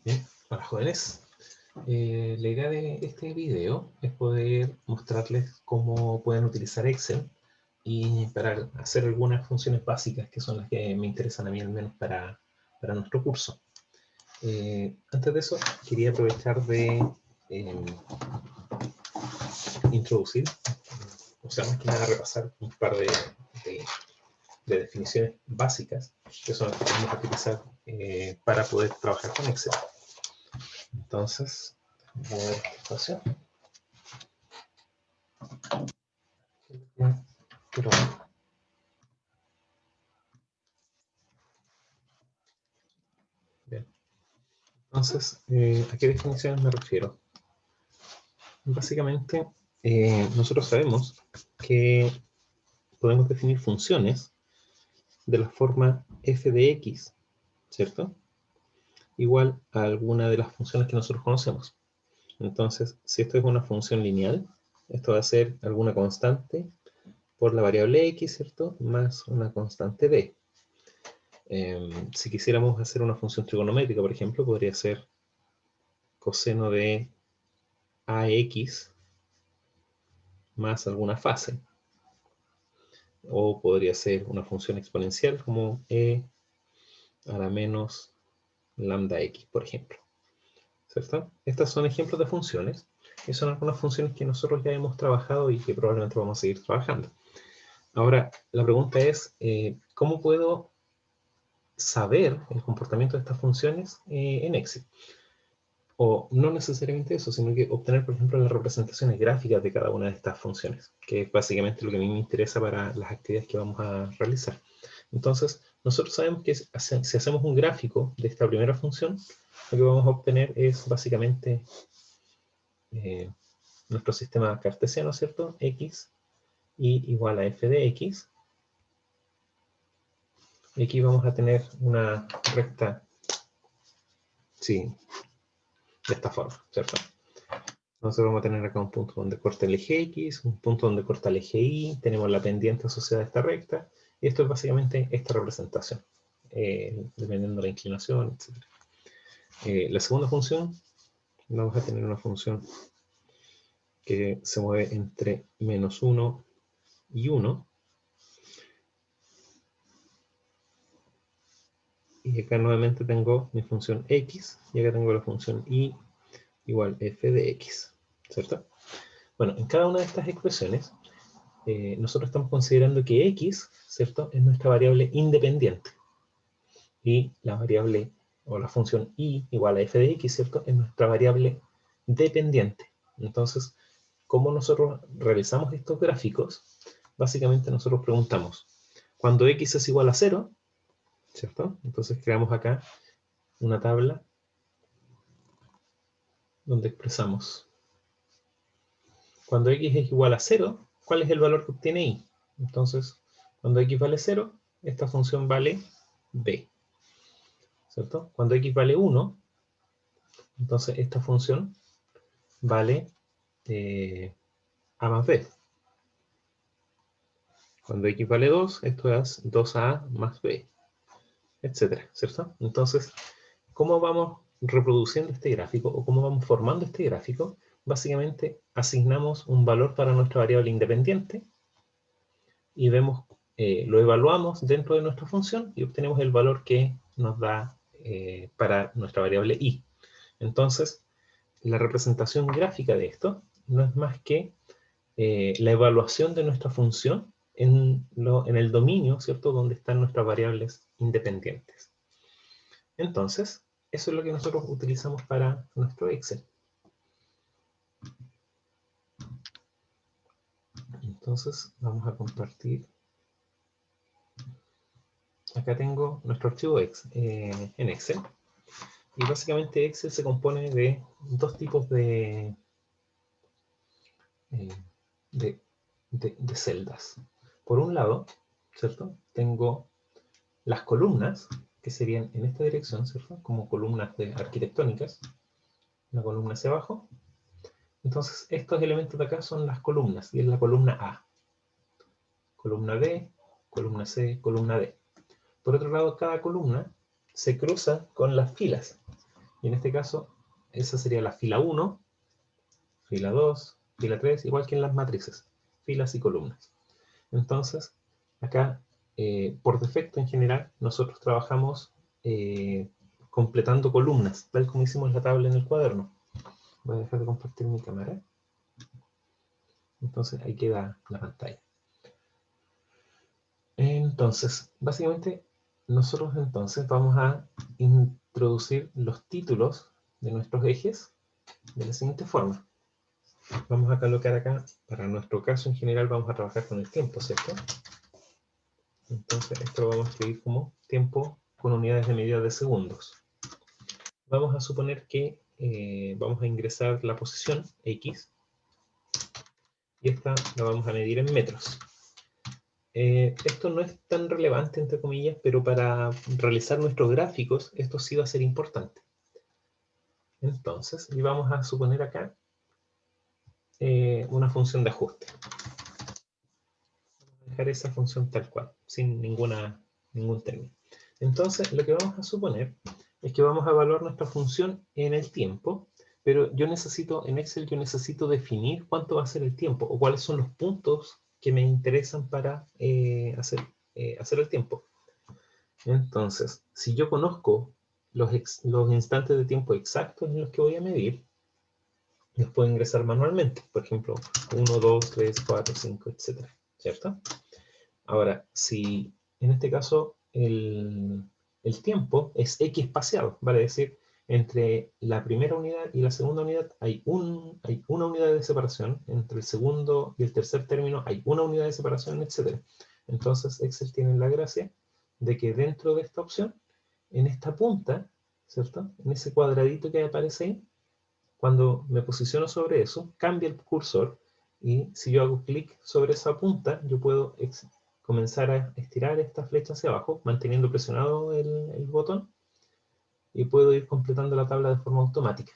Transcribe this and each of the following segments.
Bien, hola jóvenes. La idea de este video es poder mostrarles cómo pueden utilizar Excel y para hacer algunas funciones básicas que son las que me interesan a mí al menos para nuestro curso. Antes de eso, quería aprovechar de introducir, o sea, más que nada repasar un par de definiciones básicas que son las que vamos a utilizar para poder trabajar con Excel. Entonces, voy a ver esta espacio. Pero, bien. Entonces, ¿a qué definiciones me refiero? Básicamente, nosotros sabemos que podemos definir funciones de la forma f de x, ¿cierto? Igual a alguna de las funciones que nosotros conocemos. Entonces, si esto es una función lineal, esto va a ser alguna constante por la variable x, ¿cierto? Más una constante b. Si quisiéramos hacer una función trigonométrica, por ejemplo, podría ser coseno de ax más alguna fase. O podría ser una función exponencial como e a la menos lambda x, por ejemplo. ¿Cierto? Estos son ejemplos de funciones y son algunas funciones que nosotros ya hemos trabajado y que probablemente vamos a seguir trabajando. Ahora, la pregunta es, ¿cómo puedo saber el comportamiento de estas funciones en Excel? O no necesariamente eso, sino que obtener, por ejemplo, las representaciones gráficas de cada una de estas funciones, que es básicamente lo que a mí me interesa para las actividades que vamos a realizar. Entonces, nosotros sabemos que si hacemos un gráfico de esta primera función, lo que vamos a obtener es básicamente nuestro sistema cartesiano, ¿cierto? X y igual a f de x. Y aquí vamos a tener una recta, sí, de esta forma, ¿cierto? Entonces vamos a tener acá un punto donde corta el eje X, un punto donde corta el eje Y, tenemos la pendiente asociada a esta recta, y esto es básicamente esta representación, dependiendo de la inclinación, etc. La segunda función, vamos a tener una función que se mueve entre menos 1 y 1, y acá nuevamente tengo mi función X, y acá tengo la función Y igual f de X, ¿cierto? Bueno, en cada una de estas expresiones, nosotros estamos considerando que x, ¿cierto?, es nuestra variable independiente. Y la variable, o la función y igual a f de x, ¿cierto?, es nuestra variable dependiente. Entonces, ¿cómo nosotros realizamos estos gráficos? Básicamente nosotros preguntamos, cuando x es igual a 0, ¿cierto? Entonces creamos acá una tabla donde expresamos cuando x es igual a 0, ¿cuál es el valor que obtiene y? Entonces, cuando x vale 0, esta función vale b, ¿cierto? Cuando x vale 1, entonces esta función vale a más b. Cuando x vale 2, esto es 2a más b, etcétera, ¿cierto? Entonces, ¿cómo vamos reproduciendo este gráfico o cómo vamos formando este gráfico? Básicamente, asignamos un valor para nuestra variable independiente y vemos, lo evaluamos dentro de nuestra función y obtenemos el valor que nos da para nuestra variable y. Entonces, la representación gráfica de esto no es más que la evaluación de nuestra función en el dominio, ¿cierto?, donde están nuestras variables independientes. Entonces, eso es lo que nosotros utilizamos para nuestro Excel. Entonces, vamos a compartir. Acá tengo nuestro archivo en Excel. Y básicamente Excel se compone de dos tipos de celdas. Por un lado, ¿cierto?, tengo las columnas, que serían en esta dirección, ¿cierto?, como columnas arquitectónicas, una columna hacia abajo. Entonces, estos elementos de acá son las columnas, y es la columna A. Columna B, columna C, columna D. Por otro lado, cada columna se cruza con las filas. Y en este caso, esa sería la fila 1, fila 2, fila 3, igual que en las matrices, filas y columnas. Entonces, acá, por defecto en general, nosotros trabajamos completando columnas, tal como hicimos la tabla en el cuaderno. Voy a dejar de compartir mi cámara. Entonces, ahí queda la pantalla. Entonces, básicamente, nosotros entonces vamos a introducir los títulos de nuestros ejes de la siguiente forma. Vamos a colocar acá, para nuestro caso en general, vamos a trabajar con el tiempo, ¿cierto? Entonces, esto lo vamos a escribir como tiempo con unidades de medida de segundos. Vamos a suponer que vamos a ingresar la posición X, y esta la vamos a medir en metros. Esto no es tan relevante, entre comillas, pero para realizar nuestros gráficos, esto sí va a ser importante. Entonces, y vamos a suponer acá una función de ajuste. Vamos a dejar esa función tal cual, sin ningún término. Entonces, lo que vamos a suponer es que vamos a evaluar nuestra función en el tiempo, pero yo necesito, en Excel yo necesito definir cuánto va a ser el tiempo, o cuáles son los puntos que me interesan para hacer el tiempo. Entonces, si yo conozco los instantes de tiempo exactos en los que voy a medir, los puedo ingresar manualmente. Por ejemplo, 1, 2, 3, 4, 5, etc. ¿Cierto? Ahora, si en este caso el tiempo es X espaciado, vale decir, entre la primera unidad y la segunda unidad hay una unidad de separación, entre el segundo y el tercer término hay una unidad de separación, etc. Entonces Excel tiene la gracia de que dentro de esta opción, en esta punta, ¿cierto? En ese cuadradito que aparece ahí, cuando me posiciono sobre eso, cambia el cursor, y si yo hago clic sobre esa punta, yo puedo comenzar a estirar esta flecha hacia abajo, manteniendo presionado el botón, y puedo ir completando la tabla de forma automática,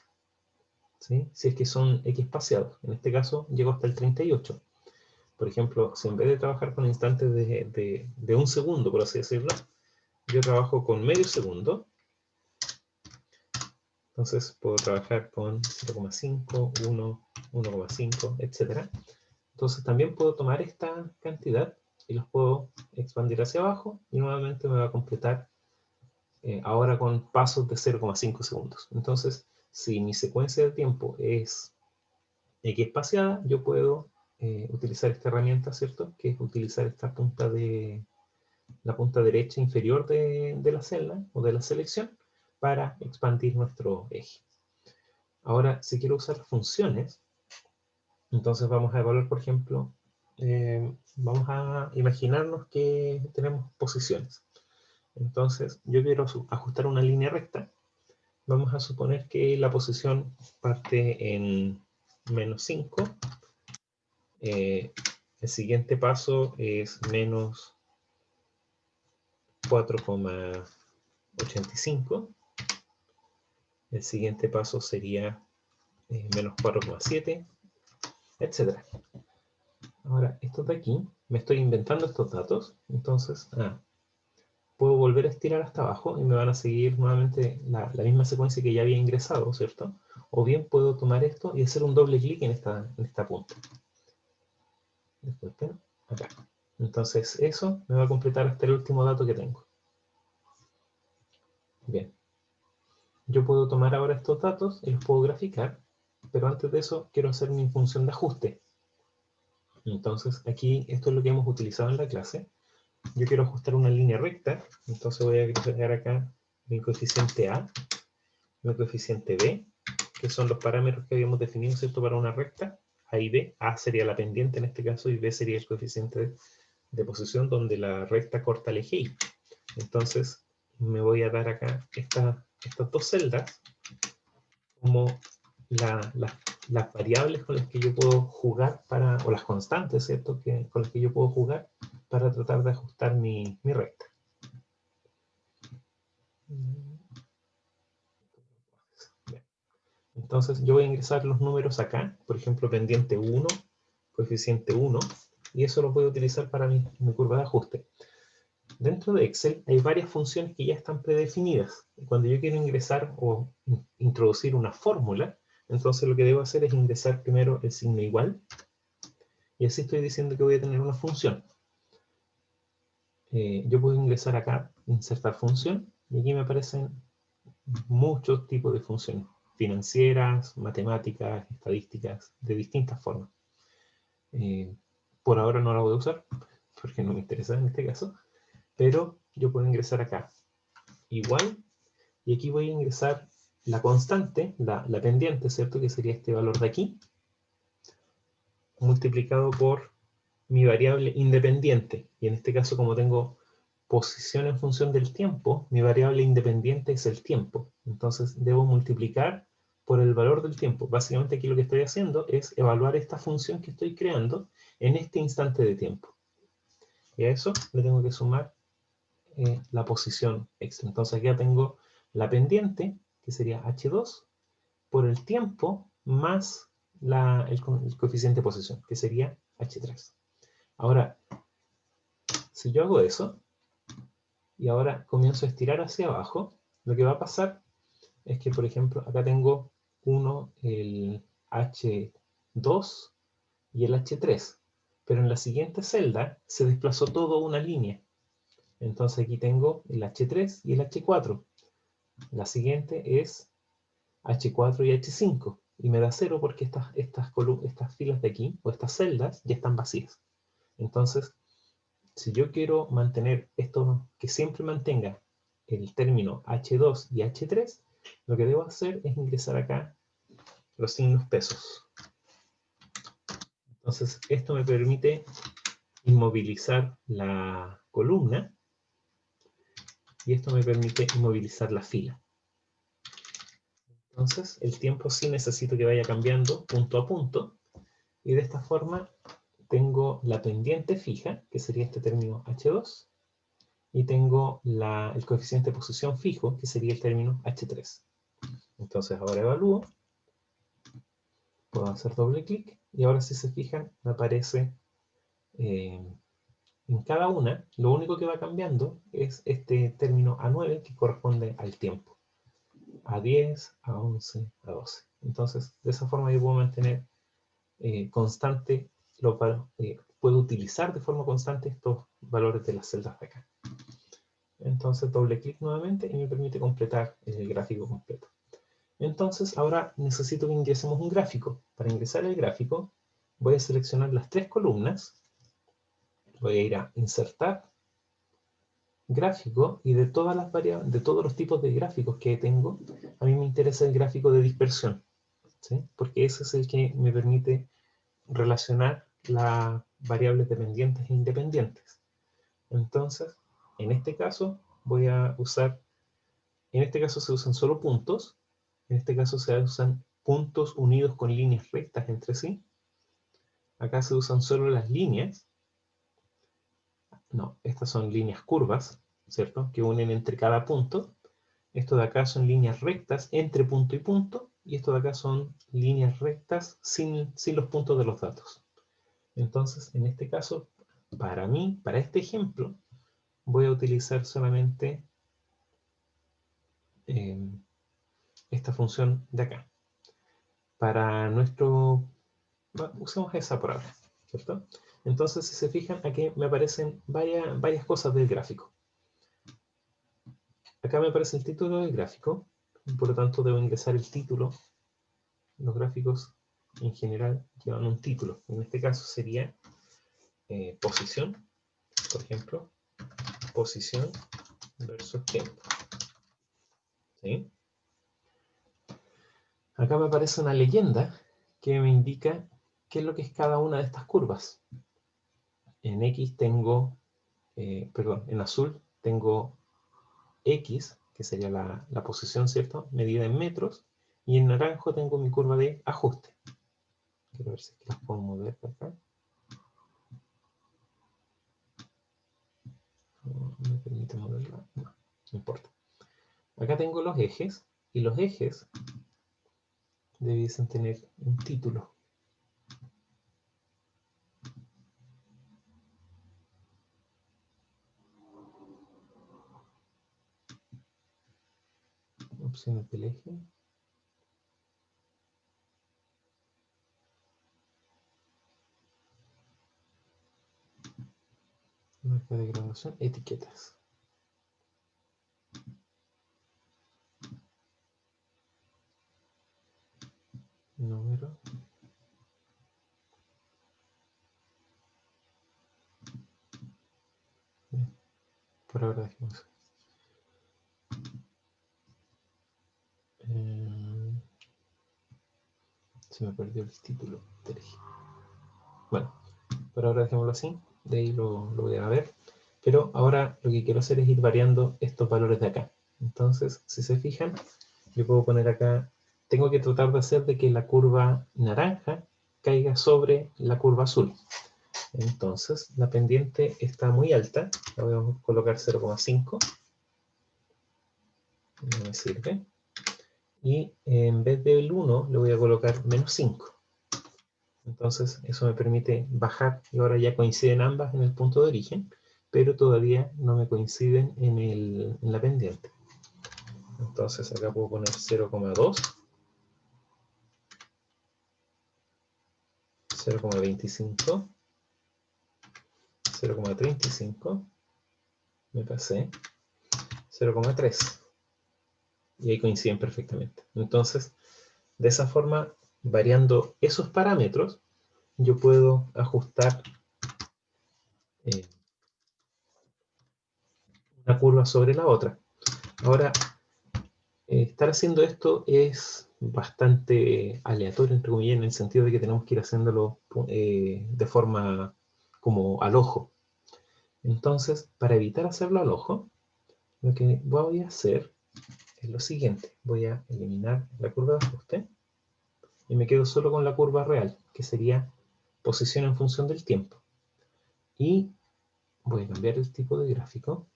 ¿sí? Si es que son X espaciados. En este caso, llego hasta el 38. Por ejemplo, si en vez de trabajar con instantes de un segundo, por así decirlo, yo trabajo con medio segundo, entonces puedo trabajar con 0,5, 1, 1,5, etc. Entonces también puedo tomar esta cantidad y los puedo expandir hacia abajo, y nuevamente me va a completar ahora con pasos de 0,5 segundos. Entonces, si mi secuencia de tiempo es X espaciada, yo puedo utilizar esta herramienta, ¿cierto? Que es utilizar esta punta la punta derecha inferior de la celda o de la selección para expandir nuestro eje. Ahora, si quiero usar funciones, entonces vamos a evaluar, por ejemplo, vamos a imaginarnos que tenemos posiciones. Entonces, yo quiero ajustar una línea recta. Vamos a suponer que la posición parte en menos 5. El siguiente paso es menos 4,85. El siguiente paso sería menos 4,7, etc. Ahora, esto de aquí, me estoy inventando estos datos, entonces puedo volver a estirar hasta abajo y me van a seguir nuevamente la misma secuencia que ya había ingresado, ¿cierto? O bien puedo tomar esto y hacer un doble clic en esta punta. Después, acá. Entonces eso me va a completar hasta el último dato que tengo. Bien. Yo puedo tomar ahora estos datos y los puedo graficar, pero antes de eso quiero hacer mi función de ajuste. Entonces aquí esto es lo que hemos utilizado en la clase. Yo quiero ajustar una línea recta, entonces voy a agregar acá mi coeficiente A, mi coeficiente B, que son los parámetros que habíamos definido, ¿cierto?, para una recta. A y B, A sería la pendiente en este caso y B sería el coeficiente de posición donde la recta corta el eje Y. Entonces me voy a dar acá estas dos celdas como las variables con las que yo puedo jugar o las constantes, ¿cierto?, con las que yo puedo jugar para tratar de ajustar mi recta. Bien. Entonces yo voy a ingresar los números acá, por ejemplo, pendiente 1, coeficiente 1, y eso lo puedo utilizar para mi curva de ajuste. Dentro de Excel hay varias funciones que ya están predefinidas. Cuando yo quiero ingresar o introducir una fórmula, entonces lo que debo hacer es ingresar primero el signo igual, y así estoy diciendo que voy a tener una función. Yo puedo ingresar acá, insertar función, y aquí me aparecen muchos tipos de funciones, financieras, matemáticas, estadísticas, de distintas formas. Por ahora no la voy a usar, porque no me interesa en este caso, pero yo puedo ingresar acá, igual, y aquí voy a ingresar la constante, la pendiente, ¿cierto? Que sería este valor de aquí, multiplicado por mi variable independiente. Y en este caso, como tengo posición en función del tiempo, mi variable independiente es el tiempo. Entonces debo multiplicar por el valor del tiempo. Básicamente aquí lo que estoy haciendo es evaluar esta función que estoy creando en este instante de tiempo. Y a eso le tengo que sumar la posición extra. Entonces aquí ya tengo la pendiente, que sería h2, por el tiempo más el coeficiente de posición, que sería h3. Ahora, si yo hago eso, y ahora comienzo a estirar hacia abajo, lo que va a pasar es que, por ejemplo, acá tengo el h2 y el h3, pero en la siguiente celda se desplazó toda una línea. Entonces aquí tengo el h3 y el h4. La siguiente es h4 y h5, y me da 0 porque estas filas de aquí, o estas celdas, ya están vacías. Entonces, si yo quiero mantener esto, que siempre mantenga el término h2 y h3, lo que debo hacer es ingresar acá los signos pesos. Entonces, esto me permite inmovilizar la columna, y esto me permite inmovilizar la fila. Entonces, el tiempo sí necesito que vaya cambiando punto a punto, y de esta forma tengo la pendiente fija, que sería este término h2, y tengo el coeficiente de posición fijo, que sería el término h3. Entonces ahora evalúo, puedo hacer doble clic, y ahora si se fijan, me aparece en cada una, lo único que va cambiando es este término A9, que corresponde al tiempo. A10, A11, A12. Entonces, de esa forma yo puedo mantener constante, puedo utilizar de forma constante estos valores de las celdas de acá. Entonces doble clic nuevamente y me permite completar el gráfico completo. Entonces ahora necesito que ingresemos un gráfico. Para ingresar el gráfico voy a seleccionar las tres columnas, voy a ir a insertar gráfico, y de todas las de todos los tipos de gráficos que tengo, a mí me interesa el gráfico de dispersión, ¿sí? Porque ese es el que me permite relacionar las variables dependientes e independientes. Entonces, en este caso voy a usar, en este caso se usan solo puntos, en este caso se usan puntos unidos con líneas rectas entre sí. Acá se usan solo las líneas. No, estas son líneas curvas, ¿cierto? Que unen entre cada punto. Esto de acá son líneas rectas entre punto y punto, y esto de acá son líneas rectas sin los puntos de los datos. Entonces, en este caso, para mí, para este ejemplo, voy a utilizar solamente esta función de acá. Para nuestro... usemos esa por ahora, ¿cierto? Entonces, si se fijan, aquí me aparecen varias cosas del gráfico. Acá me aparece el título del gráfico, por lo tanto debo ingresar el título. Los gráficos en general llevan un título. En este caso sería posición, por ejemplo, posición versus tiempo. ¿Sí? Acá me aparece una leyenda que me indica qué es lo que es cada una de estas curvas. En X tengo, en azul tengo X, que sería la posición, ¿cierto? Medida en metros, y en naranjo tengo mi curva de ajuste. Quiero ver si las puedo mover para acá. No me permite moverla, no importa. Acá tengo los ejes, y los ejes debiesen tener un título. Opciones del eje. Marca de graduación, etiquetas. Número. Bien, por ahora dejemos eso. Se me perdió el título del eje. Bueno, por ahora dejémoslo así. De ahí lo voy a ver. Pero ahora lo que quiero hacer es ir variando estos valores de acá. Entonces, si se fijan, yo puedo poner acá, tengo que tratar de hacer de que la curva naranja caiga sobre la curva azul. Entonces, la pendiente está muy alta, la voy a colocar 0,5, no me sirve. Y en vez del 1, le voy a colocar menos 5. Entonces, eso me permite bajar, y ahora ya coinciden ambas en el punto de origen, pero todavía no me coinciden en la pendiente. Entonces acá puedo poner 0,2, 0,25, 0,35, me pasé, 0,3. Y ahí coinciden perfectamente. Entonces, de esa forma, variando esos parámetros, yo puedo ajustar una curva sobre la otra. Ahora, estar haciendo esto es bastante aleatorio, entre comillas, en el sentido de que tenemos que ir haciéndolo de forma como al ojo. Entonces, para evitar hacerlo al ojo, lo que voy a hacer es lo siguiente. Voy a eliminar la curva de ajuste y me quedo solo con la curva real, que sería posición en función del tiempo. Y voy a cambiar el tipo de gráfico.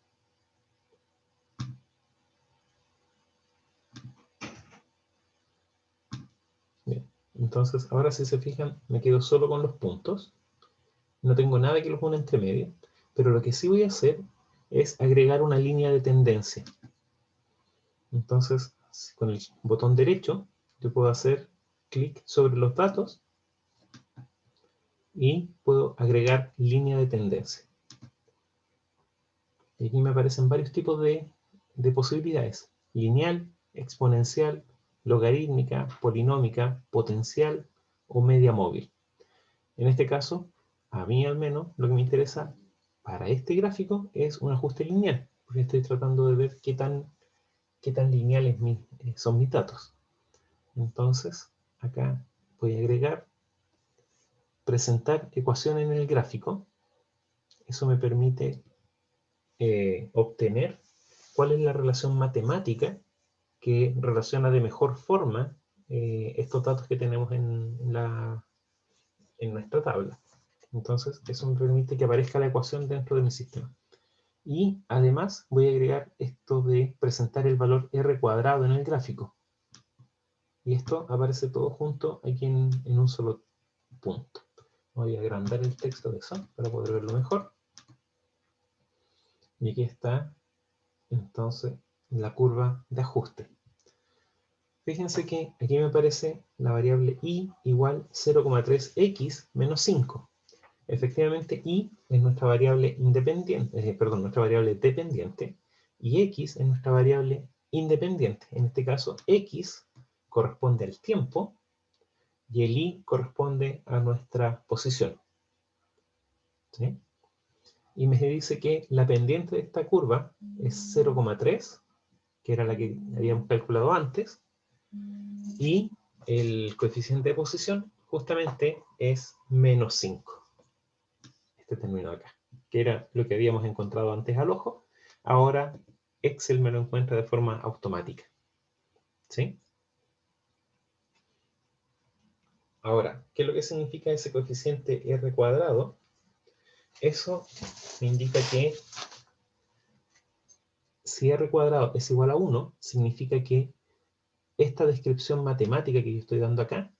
Bien, entonces ahora si se fijan, me quedo solo con los puntos. No tengo nada que los una entre medio, pero lo que sí voy a hacer es agregar una línea de tendencia. Entonces, con el botón derecho, yo puedo hacer clic sobre los datos y puedo agregar línea de tendencia. Y aquí me aparecen varios tipos de posibilidades. Lineal, exponencial, logarítmica, polinómica, potencial o media móvil. En este caso, a mí al menos, lo que me interesa para este gráfico es un ajuste lineal, porque estoy tratando de ver qué tan lineales son mis datos. Entonces, acá voy a agregar presentar ecuación en el gráfico. Eso me permite obtener cuál es la relación matemática que relaciona de mejor forma estos datos que tenemos en nuestra tabla. Entonces, eso me permite que aparezca la ecuación dentro de mi sistema. Y además voy a agregar esto de presentar el valor R cuadrado en el gráfico. Y esto aparece todo junto aquí en un solo punto. Voy a agrandar el texto de eso para poder verlo mejor. Y aquí está entonces la curva de ajuste. Fíjense que aquí me aparece la variable y igual 0,3x menos 5. Efectivamente, y es nuestra variable independiente, nuestra variable dependiente, y x es nuestra variable independiente. En este caso, x corresponde al tiempo y el y corresponde a nuestra posición. ¿Sí? Y me dice que la pendiente de esta curva es 0,3, que era la que habíamos calculado antes, y el coeficiente de posición justamente es menos 5. Este término de acá, que era lo que habíamos encontrado antes al ojo, ahora Excel me lo encuentra de forma automática. ¿Sí? Ahora, ¿qué es lo que significa ese coeficiente R cuadrado? Eso me indica que si R cuadrado es igual a 1, significa que esta descripción matemática que yo estoy dando acá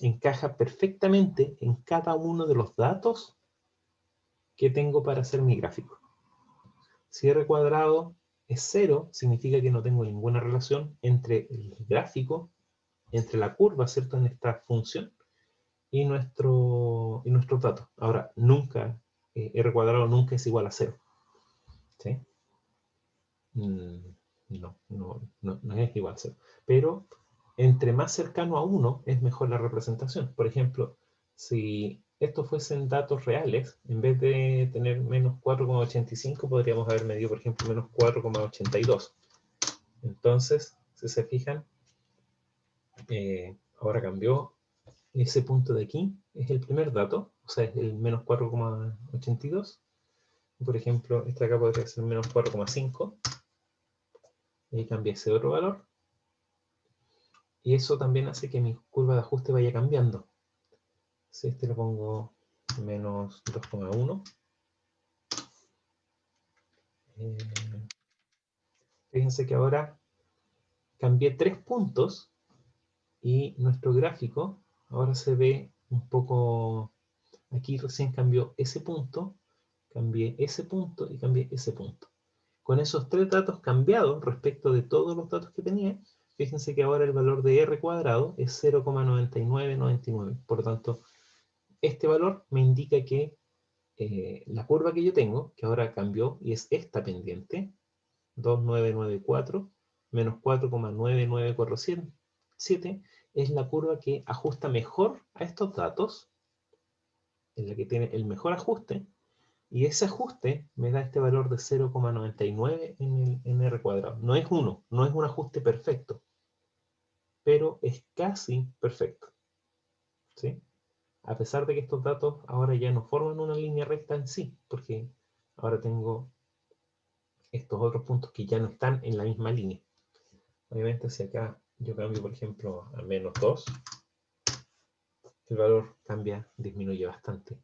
encaja perfectamente en cada uno de los datos que tengo para hacer mi gráfico. Si R cuadrado es 0, significa que no tengo ninguna relación entre el gráfico, entre la curva, ¿cierto?, en esta función, y nuestros datos. Ahora, nunca, r cuadrado nunca es igual a 0. ¿Sí? No es igual a 0. Pero entre más cercano a 1 es mejor la representación. Por ejemplo, si estos fuesen datos reales, en vez de tener menos 4,85, podríamos haber medido, por ejemplo, menos 4,82. Entonces, si se fijan, ahora cambió. Ese punto de aquí es el primer dato, o sea, es el menos 4,82. Por ejemplo, este de acá podría ser menos 4,5. Y cambia ese otro valor. Y eso también hace que mi curva de ajuste vaya cambiando. Si este le pongo menos 2,1. Fíjense que ahora cambié 3 puntos y nuestro gráfico ahora se ve un poco... Aquí recién cambió ese punto, cambié ese punto y cambié ese punto. Con esos 3 datos cambiados respecto de todos los datos que tenía, fíjense que ahora el valor de r cuadrado es 0,9999. Por lo tanto, este valor me indica que la curva que yo tengo, que ahora cambió y es esta pendiente, 2994 menos 4,9947, es la curva que ajusta mejor a estos datos, es la que tiene el mejor ajuste, y ese ajuste me da este valor de 0,99 en R cuadrado. No es 1, no es un ajuste perfecto, pero es casi perfecto. ¿Sí? A pesar de que estos datos ahora ya no forman una línea recta en sí, porque ahora tengo estos otros puntos que ya no están en la misma línea. Obviamente si acá yo cambio, por ejemplo, a menos 2, el valor cambia, disminuye bastante.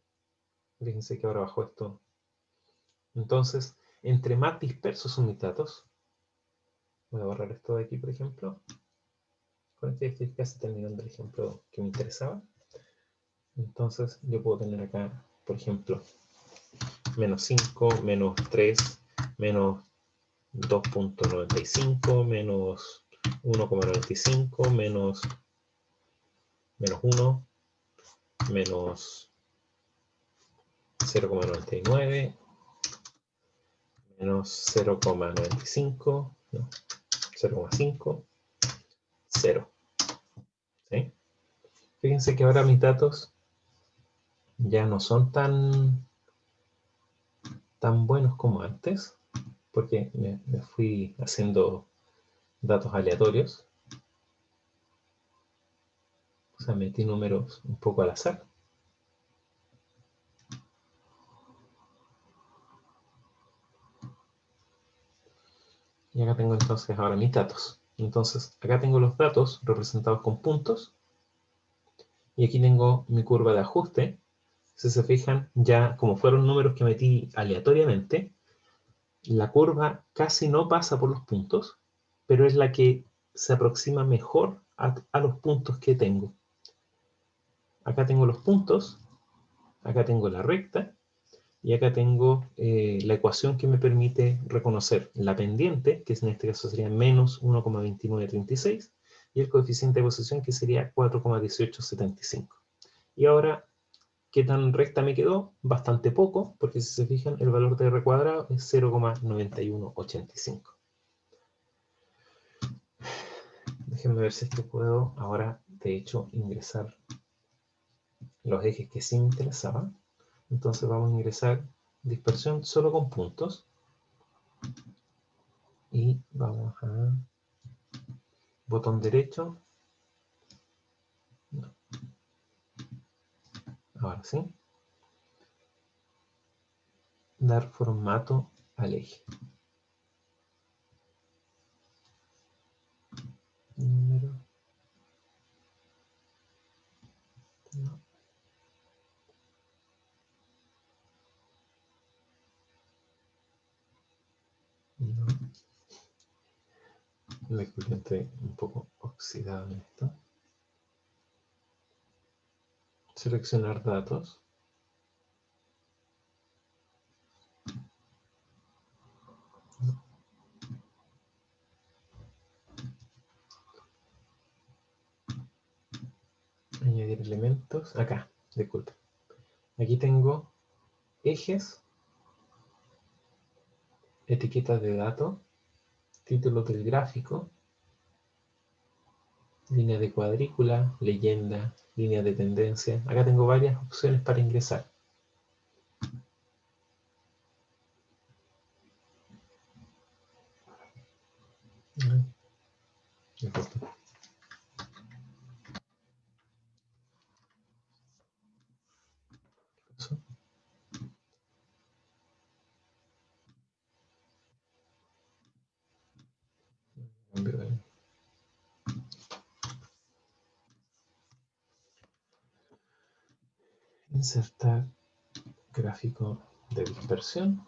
Fíjense que ahora bajo esto. Entonces, entre más dispersos son mis datos, voy a borrar esto de aquí, por ejemplo. Con este estoy casi terminando el ejemplo que me interesaba. Entonces, yo puedo tener acá, por ejemplo, menos 5, menos 3, menos 2,95, menos 1,95, menos 1, menos 0,99, menos 0,95, no, 0,5, 0. ¿Sí? Fíjense que ahora mis datos ya no son tan buenos como antes, porque me fui haciendo datos aleatorios. O sea, metí números un poco al azar. Y acá tengo entonces ahora mis datos. Entonces, acá tengo los datos representados con puntos. Y aquí tengo mi curva de ajuste. Si se fijan, ya como fueron números que metí aleatoriamente, la curva casi no pasa por los puntos, pero es la que se aproxima mejor a los puntos que tengo. Acá tengo los puntos, acá tengo la recta, y acá tengo la ecuación que me permite reconocer la pendiente, que en este caso sería menos 1,2936, y el coeficiente de posición, que sería 4,1875. Y ahora, ¿qué tan recta me quedó? Bastante poco, porque si se fijan, el valor de R cuadrado es 0,9185. Déjenme ver si es que puedo ahora, de hecho, ingresar los ejes que sí me interesaban. Entonces vamos a ingresar dispersión solo con puntos. Y vamos a botón derecho. No. Ahora sí. Dar formato al eje. Número. No. No. Me estoy un poco oxidado en esto. Seleccionar datos. No. añadir elementos. Acá, disculpe. Aquí tengo ejes, etiquetas de datos, títulos del gráfico, línea de cuadrícula, leyenda, línea de tendencia. Acá tengo varias opciones para ingresar. Insertar gráfico de dispersión.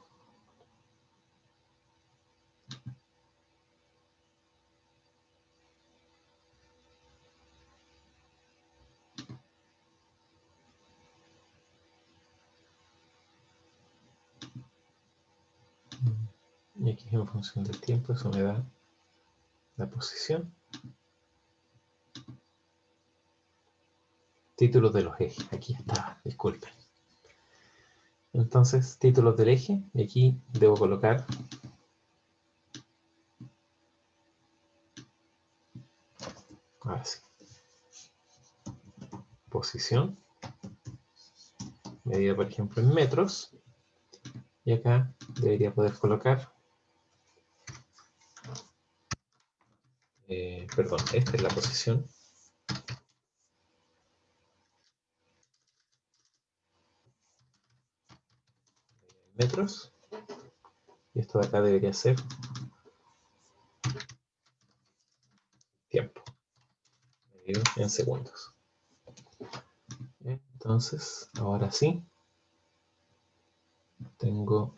Y aquí en función del tiempo eso me da la posición. Títulos de los ejes. Aquí está, disculpen. Entonces, títulos del eje. Y aquí debo colocar ahora sí. Posición. Medida, por ejemplo, en metros. Y acá debería poder colocar perdón, esta es la posición. Metros. Y esto de acá debería ser tiempo. Medido en segundos. Entonces, ahora sí. Tengo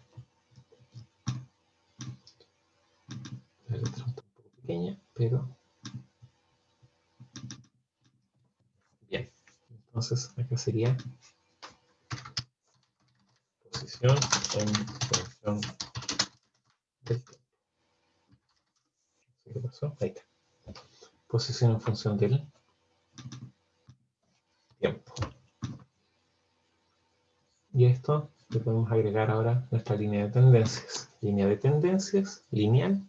la letra un poco pequeña, pero bien. Entonces, acá sería posición en función del tiempo. ¿Qué pasó? Ahí está. Posición en función del tiempo. Y esto le podemos agregar ahora nuestra línea de tendencias. Línea de tendencias, lineal.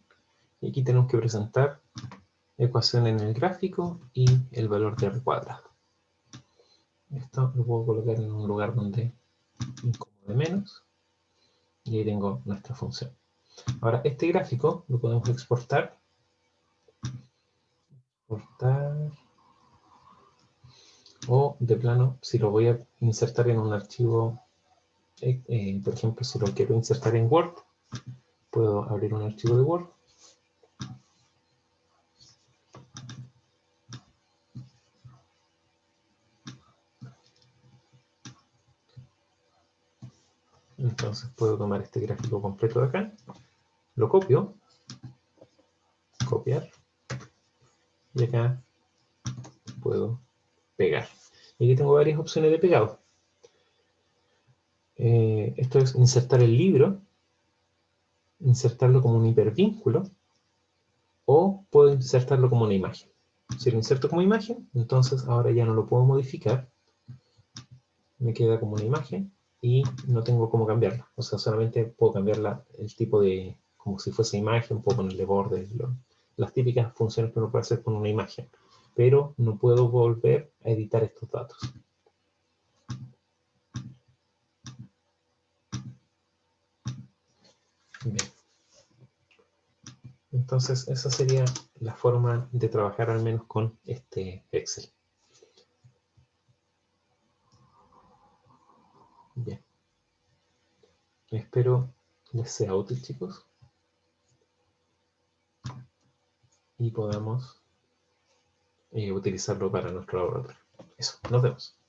Y aquí tenemos que presentar ecuación en el gráfico y el valor de R cuadrado. Esto lo puedo colocar en un lugar donde incomode menos. Y ahí tengo nuestra función. Ahora, este gráfico lo podemos exportar. O de plano, si lo voy a insertar en un archivo, por ejemplo, si lo quiero insertar en Word, puedo abrir un archivo de Word. Entonces puedo tomar este gráfico completo de acá, lo copio, copiar, y acá puedo pegar. Y aquí tengo varias opciones de pegado. Esto es insertar el libro, insertarlo como un hipervínculo, o puedo insertarlo como una imagen. Si lo inserto como imagen, entonces ahora ya no lo puedo modificar, me queda como una imagen y no tengo cómo cambiarla. O sea, solamente puedo cambiarla, el tipo de, como si fuese imagen, puedo ponerle bordes, las típicas funciones que uno puede hacer con una imagen, pero no puedo volver a editar estos datos. Bien. Entonces, esa sería la forma de trabajar al menos con este Excel. Bien. Espero les sea útil, chicos, y podamos utilizarlo para nuestro laboratorio. Eso, nos vemos.